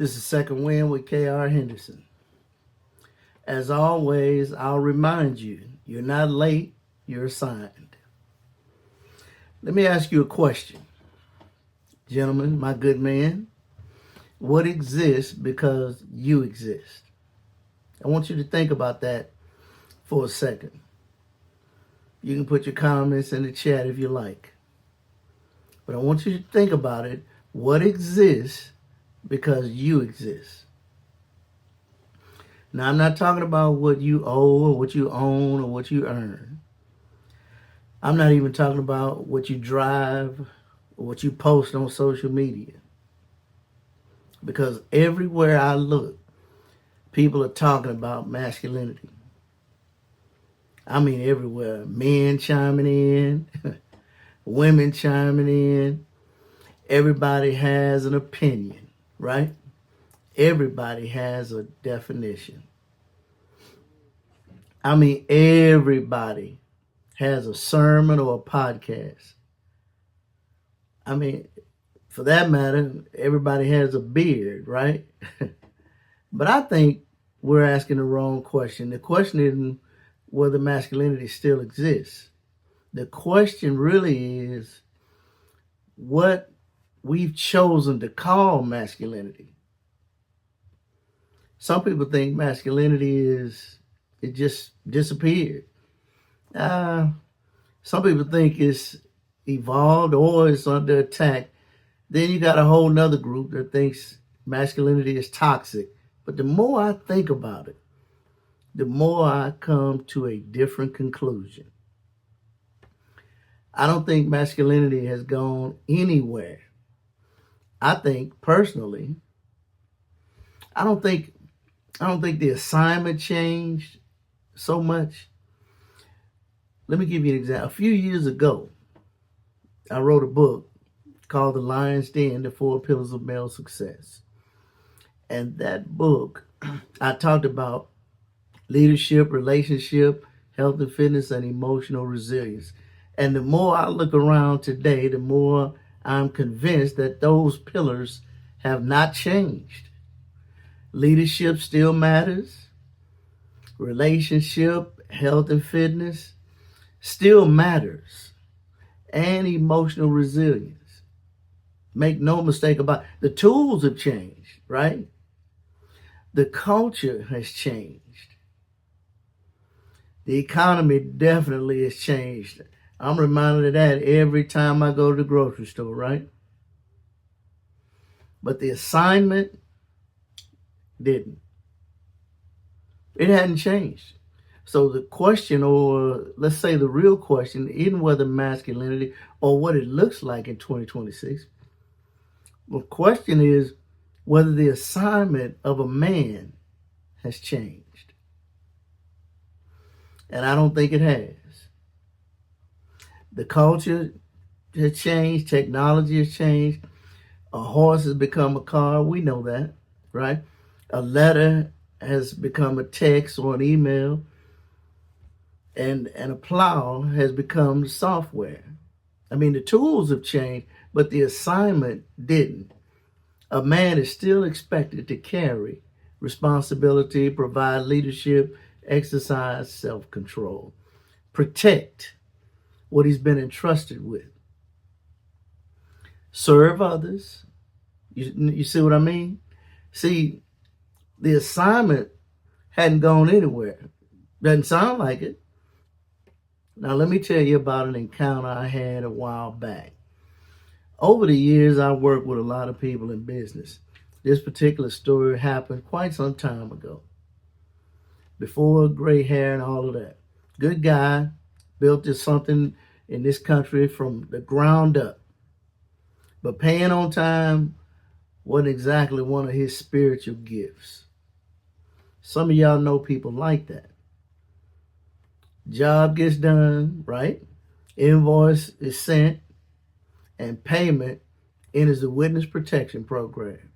This is Second Win with K.R. Henderson. As always, I'll remind you, you're not late, you're assigned. Let me ask you a question. Gentlemen, my good man, what exists because you exist? I want you to think about that for a second. You can put your comments in the chat if you like. But I want you to think about it. What exists because you exist? Now, I'm not talking about what you owe or what you own or what you earn. I'm not even talking about what you drive or what you post on social media. Because everywhere I look, people are talking about masculinity. I mean, everywhere. Men chiming in, women chiming in. Everybody has an opinion, right? Everybody has a definition. I mean, everybody has a sermon or a podcast. I mean, for that matter, everybody has a beard, right? But I think we're asking the wrong question. The question isn't whether masculinity still exists. The question really is what we've chosen to call masculinity. Some people think masculinity it just disappeared. Some people think it's evolved or it's under attack. Then you got a whole nother group that thinks masculinity is toxic. But the more I think about it, the more I come to a different conclusion. I don't think masculinity has gone anywhere. I think personally, I don't think the assignment changed so much. Let me give you an example. A few years ago, I wrote a book called The Lion's Den, The Four Pillars of Male Success. And that book, I talked about leadership, relationship, health and fitness, and emotional resilience. And the more I look around today, the more I'm convinced that those pillars have not changed. Leadership still matters. Relationship, health and fitness still matters. And emotional resilience. Make no mistake about it. The tools have changed, right? The culture has changed. The economy definitely has changed. I'm reminded of that every time I go to the grocery store, right? But the assignment didn't. It hadn't changed. So the question, or let's say the real question, isn't whether masculinity or what it looks like in 2026. The question is whether the assignment of a man has changed. And I don't think it has. The culture has changed. Technology has changed. A horse has become a car. We know that, right? A letter has become a text or an email. And a plow has become software. I mean, the tools have changed, but the assignment didn't. A man is still expected to carry responsibility, provide leadership, exercise self-control, protect what he's been entrusted with, serve others. You see what I mean? See, the assignment hadn't gone anywhere. Doesn't sound like it. Now, let me tell you about an encounter I had a while back. Over the years, I worked with a lot of people in business. This particular story happened quite some time ago, before gray hair and all of that. Good guy, built something in this country from the ground up. But paying on time wasn't exactly one of his spiritual gifts. Some of y'all know people like that. Job gets done, right? Invoice is sent, and payment enters the witness protection program.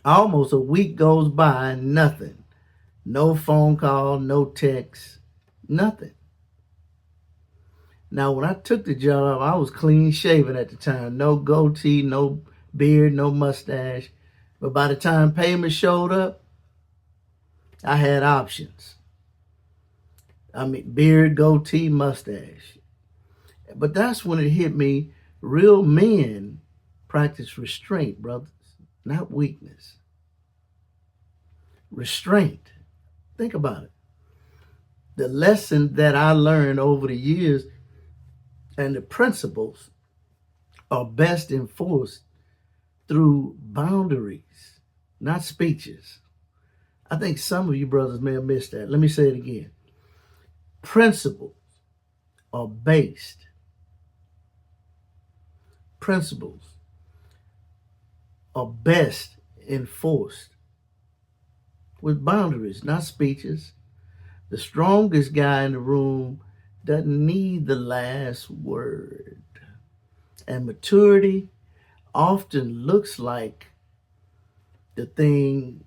Almost a week goes by, nothing. No phone call, no text, nothing. Now, when I took the job, I was clean shaven at the time. No goatee, no beard, no mustache. But by the time payment showed up, I had options. I mean, beard, goatee, mustache. But that's when it hit me. Real men practice restraint, brothers, not weakness. Restraint. Think about it. The lesson that I learned over the years and the principles are best enforced through boundaries, not speeches. I think some of you brothers may have missed that. Let me say it again. Principles are based. Principles are best enforced with boundaries, not speeches. The strongest guy in the room doesn't need the last word. And maturity often looks like the thing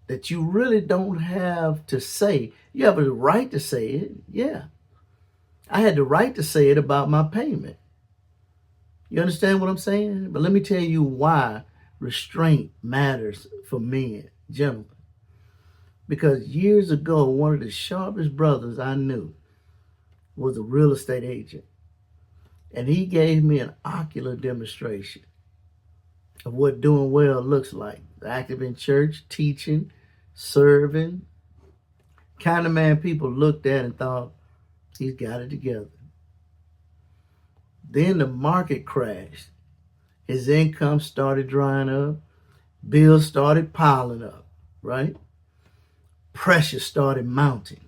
that you really don't have to say. You have the right to say it, yeah. I had the right to say it about my payment. You understand what I'm saying? But let me tell you why restraint matters for men, gentlemen. Because years ago, one of the sharpest brothers I knew was a real estate agent. And he gave me an ocular demonstration of what doing well looks like. Active in church, teaching, serving. Kind of man people looked at and thought, he's got it together. Then the market crashed. His income started drying up. Bills started piling up, right? Pressure started mounting.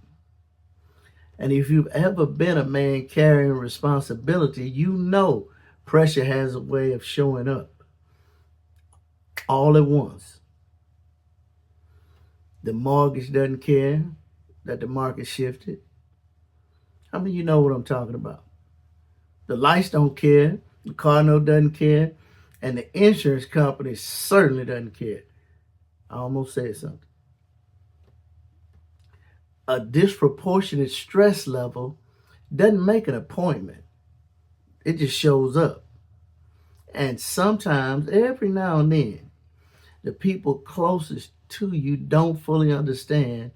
And if you've ever been a man carrying responsibility, you know pressure has a way of showing up all at once. The mortgage doesn't care that the market shifted. How many of you know what I'm talking about? The lights don't care. The car note doesn't care. And the insurance company certainly doesn't care. I almost said something. A disproportionate stress level doesn't make an appointment. It just shows up. And sometimes, every now and then, the people closest to you don't fully understand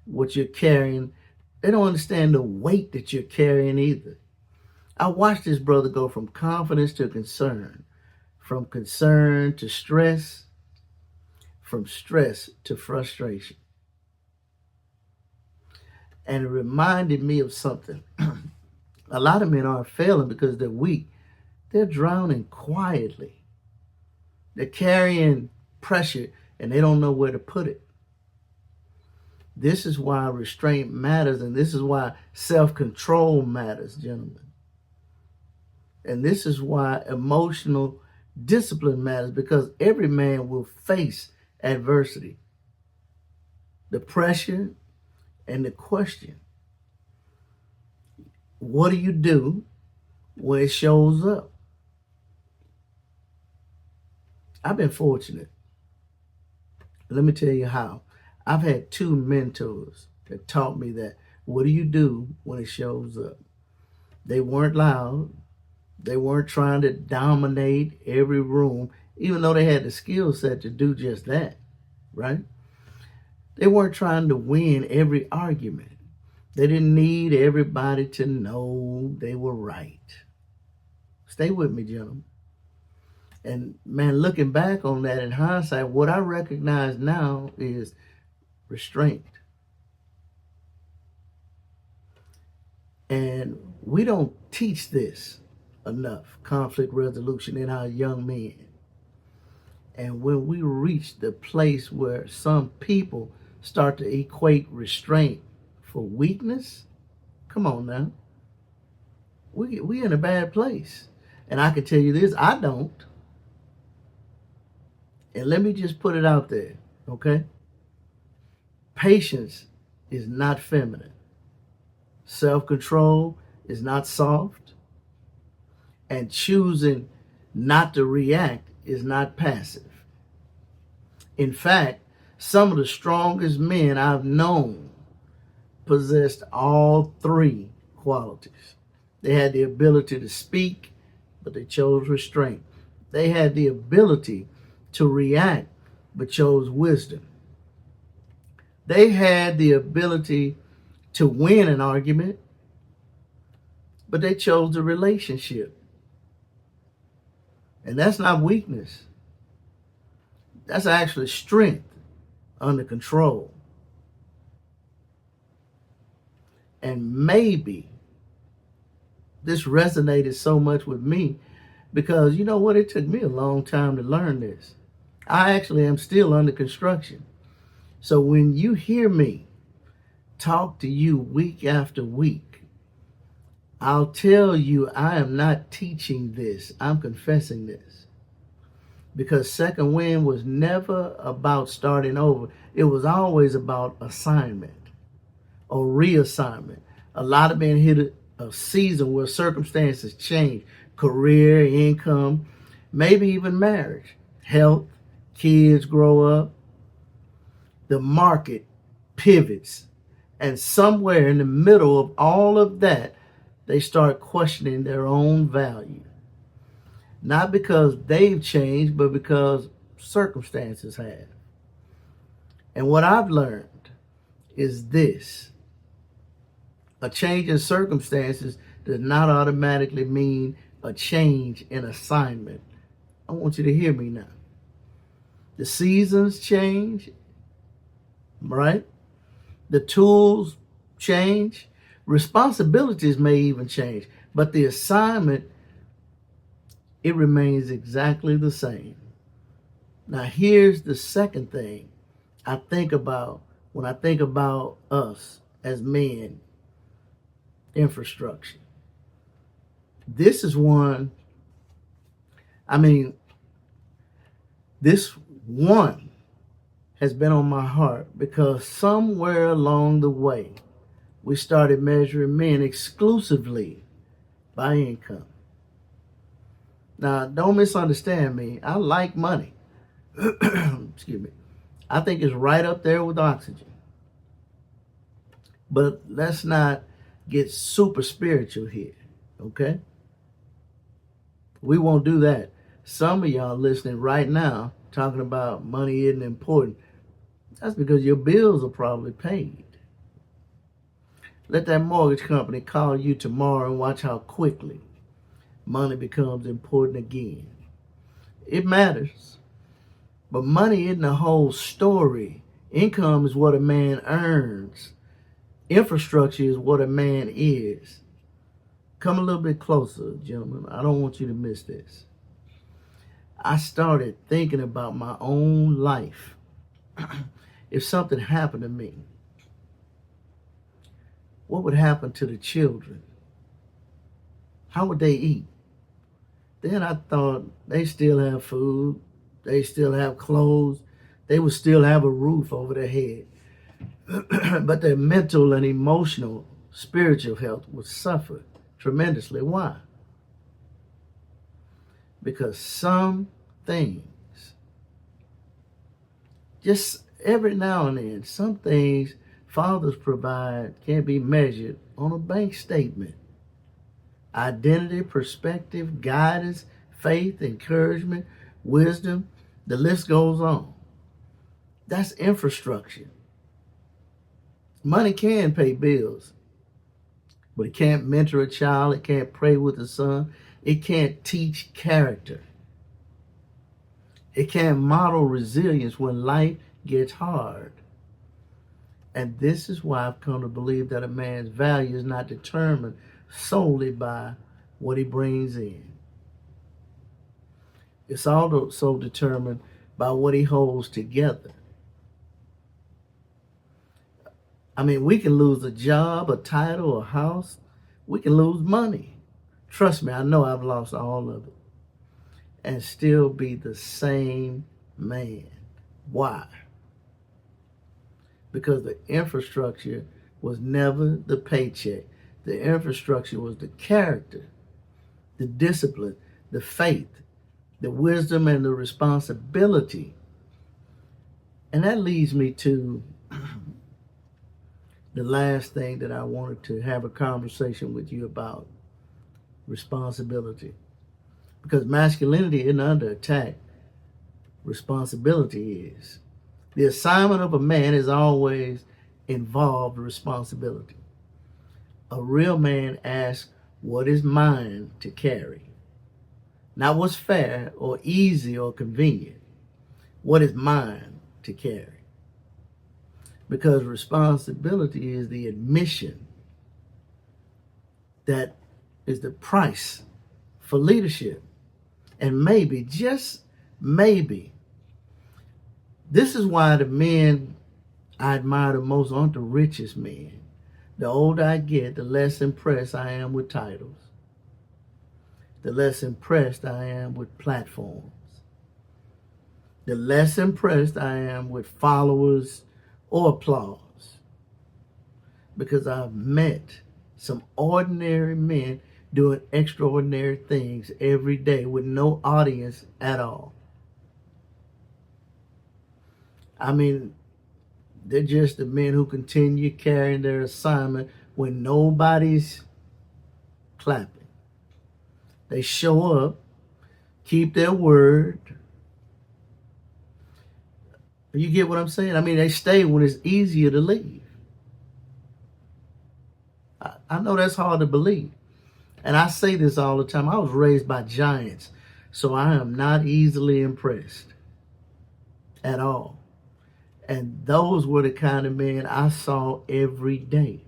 what you're carrying. They don't understand the weight that you're carrying either. I watched this brother go from confidence to concern, from concern to stress, from stress to frustration. And it reminded me of something. A lot of men aren't failing because they're weak. They're drowning quietly. They're carrying pressure and they don't know where to put it. This is why restraint matters, and this is why self-control matters, gentlemen. And this is why emotional discipline matters, because every man will face adversity. The pressure and the question, what do you do when it shows up? I've been fortunate. Let me tell you how. I've had two mentors that taught me that. What do you do when it shows up? They weren't loud. They weren't trying to dominate every room, even though they had the skill set to do just that, right? They weren't trying to win every argument. They didn't need everybody to know they were right. Stay with me, gentlemen. And man, looking back on that in hindsight, what I recognize now is restraint. And we don't teach this enough, conflict resolution, in our young men. And when we reach the place where some people start to equate restraint for weakness, come on now, we in a bad place. And I can tell you this, I don't. And let me just put it out there, okay? Patience is not feminine. Self-control is not soft. And choosing not to react is not passive. In fact, some of the strongest men I've known possessed all three qualities. They had the ability to speak, but they chose restraint. They had the ability to react, but chose wisdom. They had the ability to win an argument, but they chose the relationship. And that's not weakness. That's actually strength under control. And maybe this resonated so much with me because you know what? It took me a long time to learn this. I actually am still under construction. So when you hear me talk to you week after week, I'll tell you I am not teaching this. I'm confessing this. Because second wind was never about starting over. It was always about assignment or reassignment. A lot of men hit a season where circumstances change, career, income, maybe even marriage, health, kids grow up, the market pivots, and somewhere in the middle of all of that, they start questioning their own value. Not because they've changed, but because circumstances have. And what I've learned is this: a change in circumstances does not automatically mean a change in assignment. I want you to hear me now. The seasons change, right? The tools change. Responsibilities may even change, but the assignment, it remains exactly the same. Now, here's the second thing I think about when I think about us as men: infrastructure. This is one, I mean, this one has been on my heart because somewhere along the way, we started measuring men exclusively by income. Now, don't misunderstand me. I like money. Excuse me. I think it's right up there with oxygen. But let's not get super spiritual here, okay? We won't do that. Some of y'all listening right now talking about money isn't important. That's because your bills are probably paid. Let that mortgage company call you tomorrow and watch how quickly money becomes important again. It matters, but money isn't the whole story. Income is what a man earns. Infrastructure is what a man is. Come a little bit closer, gentlemen. I don't want you to miss this. I started thinking about my own life. If something happened to me, what would happen to the children? How would they eat? Then I thought they still have food, they still have clothes, they would still have a roof over their head. But their mental and emotional, spiritual health would suffer tremendously. Why? Because some things, just every now and then, some things fathers provide can't be measured on a bank statement. Identity, perspective, guidance, faith, encouragement, wisdom, the list goes on. That's infrastructure. Money can pay bills, but it can't mentor a child, it can't pray with a son, it can't teach character. It can't model resilience when life gets hard. And this is why I've come to believe that a man's value is not determined solely by what he brings in. It's also determined by what he holds together. I mean, we can lose a job, a title, a house. We can lose money. Trust me, I know I've lost all of it. And still be the same man. Why? Because the infrastructure was never the paycheck. The infrastructure was the character, the discipline, the faith, the wisdom, and the responsibility. And that leads me to the last thing that I wanted to have a conversation with you about: responsibility. because masculinity isn't under attack, responsibility is. The assignment of a man is always involved responsibility. A real man asks, what is mine to carry? Not what's fair or easy or convenient. What is mine to carry? Because responsibility is the admission that is the price for leadership. And maybe, just maybe, this is why the men I admire the most aren't the richest men. The older I get, the less impressed I am with titles. The less impressed I am with platforms. The less impressed I am with followers or applause. Because I've met some ordinary men doing extraordinary things every day with no audience at all. I mean, they're just the men who continue carrying their assignment when nobody's clapping. They show up, keep their word. You get what I'm saying? I mean, they stay when it's easier to leave. I know that's hard to believe. And I say this all the time. I was raised by giants, so I am not easily impressed at all. And those were the kind of men I saw every day.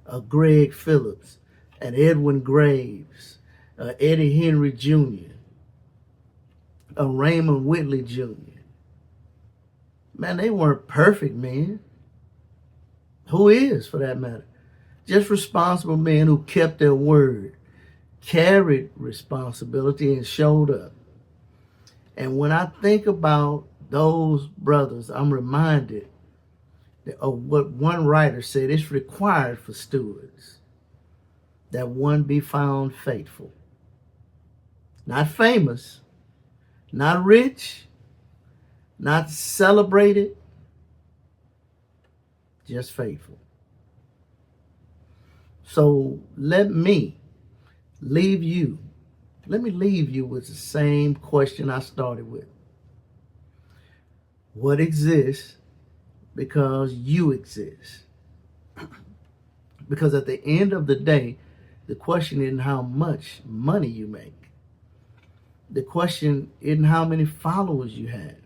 A Greg Phillips, an Edwin Graves, Eddie Henry Jr., a Raymond Whitley Jr. Man, they weren't perfect men. Who is, for that matter? Just responsible men who kept their word, carried responsibility, and showed up. And when I think about those brothers, I'm reminded of what one writer said: it's required for stewards that one be found faithful. Not famous, not rich, not celebrated, just faithful. So let me leave you with the same question I started with. What exists because you exist? Because at the end of the day, the question isn't how much money you make. The question isn't how many followers you have.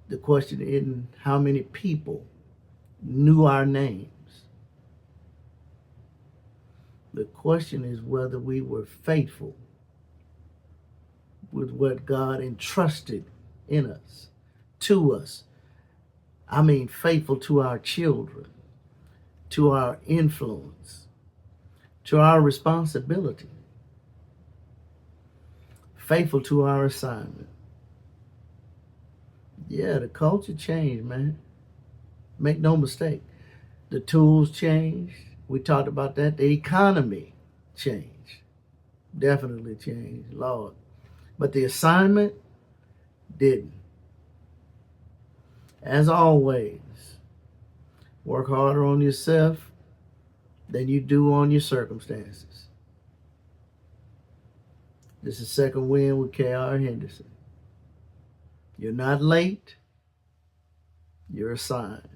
The question isn't how many people knew our names. The question is whether we were faithful with what God entrusted in us, to us. I mean, faithful to our children, to our influence, to our responsibility, faithful to our assignment. Yeah, the culture changed, man. Make no mistake. The tools changed. We talked about that. The economy changed. Definitely changed, Lord. But the assignment didn't. As always, work harder on yourself than you do on your circumstances. This is Second Wind with K.R. Henderson. You're not late. You're assigned.